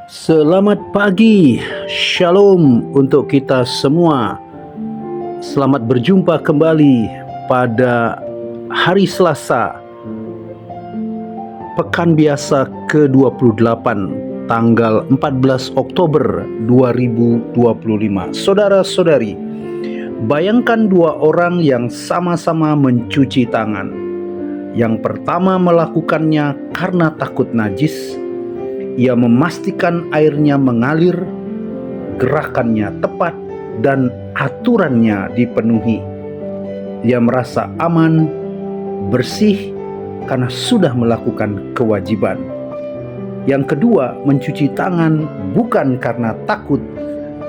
Selamat pagi, shalom untuk kita semua. Selamat berjumpa kembali pada hari Selasa, Pekan Biasa ke-28, tanggal 14 Oktober 2025. Saudara-saudari, bayangkan dua orang yang sama-sama mencuci tangan. Yang pertama melakukannya karena takut najis. Ia memastikan airnya mengalir, gerakannya tepat, dan aturannya dipenuhi. Ia merasa aman, bersih, karena sudah melakukan kewajiban. Yang kedua, mencuci tangan bukan karena takut,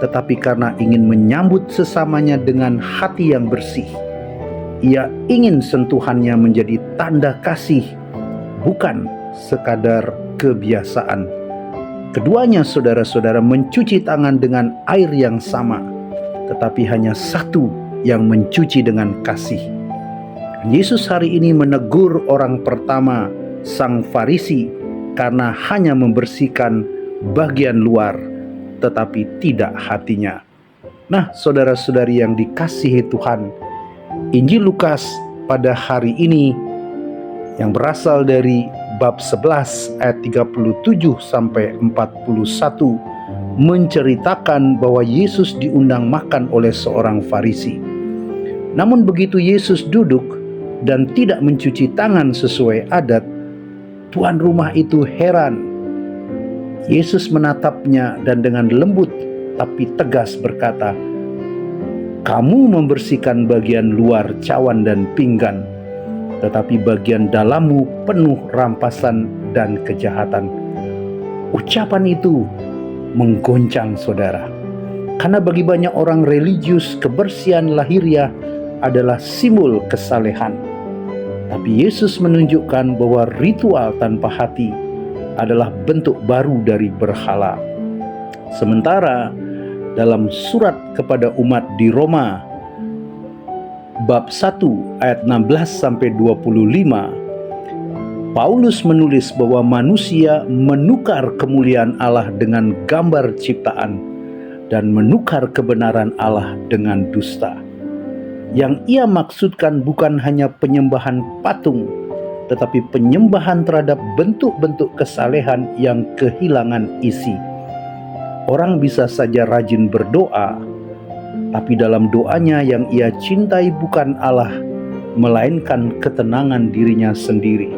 tetapi karena ingin menyambut sesamanya dengan hati yang bersih. Ia ingin sentuhannya menjadi tanda kasih, bukan sekadar kebiasaan. Keduanya, saudara-saudara, mencuci tangan dengan air yang sama, tetapi hanya satu yang mencuci dengan kasih. Yesus hari ini menegur orang pertama, sang Farisi, karena hanya membersihkan bagian luar, tetapi tidak hatinya. Nah, saudara-saudari yang dikasihi Tuhan, Injil Lukas pada hari ini yang berasal dari bab 11 ayat 37 sampai 41 menceritakan bahwa Yesus diundang makan oleh seorang Farisi. Namun begitu Yesus duduk dan tidak mencuci tangan sesuai adat, tuan rumah itu heran. Yesus menatapnya dan dengan lembut tapi tegas berkata, "Kamu membersihkan bagian luar cawan dan pinggan, tetapi bagian dalammu penuh rampasan dan kejahatan." Ucapan itu menggoncang saudara, karena bagi banyak orang religius, kebersihan lahiriah adalah simbol kesalehan. Tapi Yesus menunjukkan bahwa ritual tanpa hati adalah bentuk baru dari berhala. Sementara dalam surat kepada umat di Roma bab 1 ayat 16 sampai 25, Paulus menulis bahwa manusia menukar kemuliaan Allah dengan gambar ciptaan dan menukar kebenaran Allah dengan dusta. Yang ia maksudkan bukan hanya penyembahan patung, tetapi penyembahan terhadap bentuk-bentuk kesalehan yang kehilangan isi. Orang bisa saja rajin berdoa, tapi dalam doanya yang ia cintai bukan Allah, melainkan ketenangan dirinya sendiri.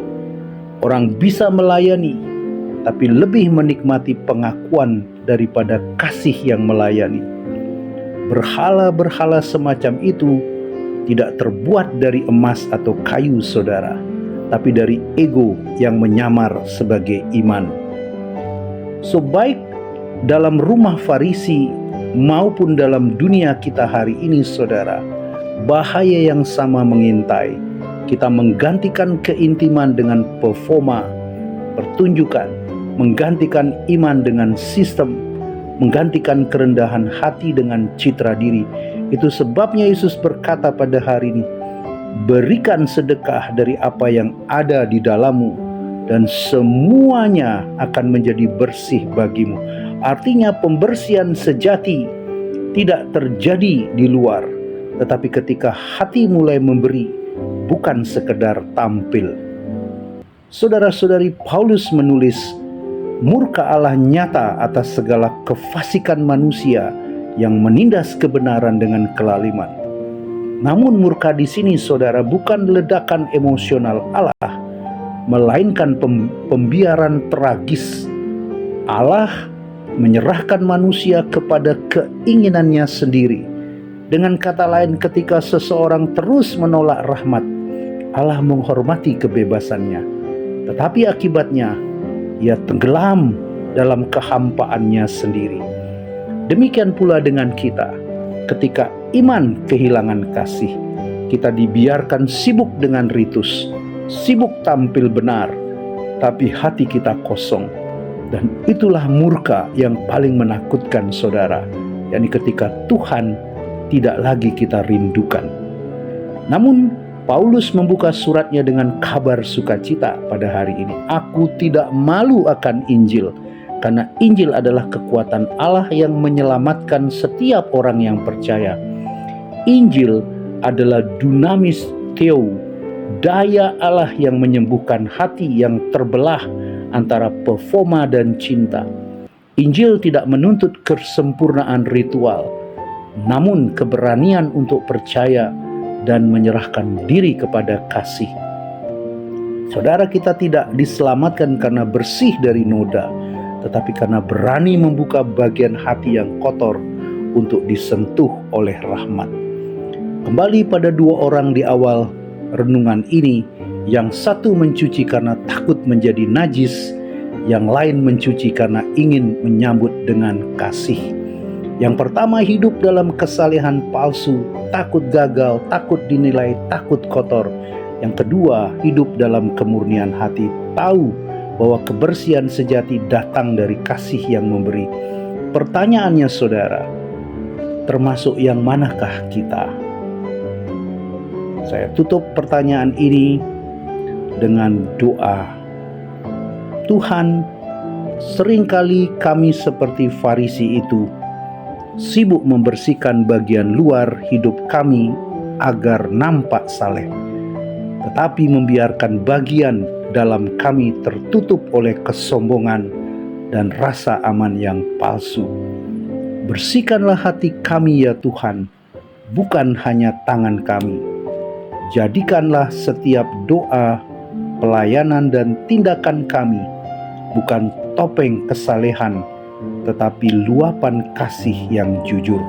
Orang bisa melayani, tapi lebih menikmati pengakuan daripada kasih yang melayani. Berhala-berhala semacam itu tidak terbuat dari emas atau kayu, saudara, tapi dari ego yang menyamar sebagai iman. So, baik dalam rumah Farisi maupun dalam dunia kita hari ini, saudara, bahaya yang sama mengintai. Kita menggantikan keintiman dengan performa, pertunjukan, menggantikan iman dengan sistem, menggantikan kerendahan hati dengan citra diri. Itu sebabnya Yesus berkata pada hari ini, "Berikan sedekah dari apa yang ada di dalammu, dan semuanya akan menjadi bersih bagimu." Artinya pembersihan sejati tidak terjadi di luar, tetapi ketika hati mulai memberi, bukan sekedar tampil. Saudara-saudari, Paulus menulis, murka Allah nyata atas segala kefasikan manusia yang menindas kebenaran dengan kelaliman. Namun murka di sini, saudara, bukan ledakan emosional Allah, melainkan pembiaran tragis. Allah menyerahkan manusia kepada keinginannya sendiri. Dengan kata lain, ketika seseorang terus menolak rahmat, Allah menghormati kebebasannya. Tetapi akibatnya, ia tenggelam dalam kehampaannya sendiri. Demikian pula dengan kita. Ketika iman kehilangan kasih, kita dibiarkan sibuk dengan ritus, sibuk tampil benar, tapi hati kita kosong. Dan itulah murka yang paling menakutkan, saudara, yakni ketika Tuhan tidak lagi kita rindukan. Namun Paulus membuka suratnya dengan kabar sukacita pada hari ini. Aku tidak malu akan Injil, karena Injil adalah kekuatan Allah yang menyelamatkan setiap orang yang percaya. Injil adalah dunamis theo, daya Allah yang menyembuhkan hati yang terbelah antara performa dan cinta. Injil tidak menuntut kesempurnaan ritual, namun keberanian untuk percaya dan menyerahkan diri kepada kasih. Saudara, kita tidak diselamatkan karena bersih dari noda, tetapi karena berani membuka bagian hati yang kotor untuk disentuh oleh rahmat. Kembali pada dua orang di awal renungan ini, yang satu mencuci karena takut menjadi najis, yang lain mencuci karena ingin menyambut dengan kasih. Yang pertama hidup dalam kesalehan palsu, takut gagal, takut dinilai, takut kotor. Yang kedua hidup dalam kemurnian hati, tahu bahwa kebersihan sejati datang dari kasih yang memberi. Pertanyaannya saudara, termasuk yang manakah kita? Saya tutup pertanyaan ini dengan doa. Tuhan, seringkali kami seperti Farisi itu, sibuk membersihkan bagian luar hidup kami agar nampak saleh, tetapi membiarkan bagian dalam kami tertutup oleh kesombongan dan rasa aman yang palsu. Bersihkanlah hati kami ya Tuhan, bukan hanya tangan kami. Jadikanlah setiap doa, pelayanan dan tindakan kami bukan topeng kesalehan, tetapi luapan kasih yang jujur.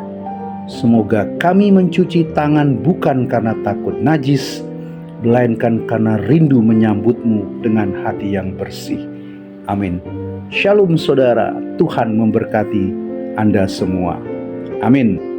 Semoga kami mencuci tangan bukan karena takut najis, melainkan karena rindu menyambut-Mu dengan hati yang bersih. Amin. Shalom saudara, Tuhan memberkati Anda semua. Amin.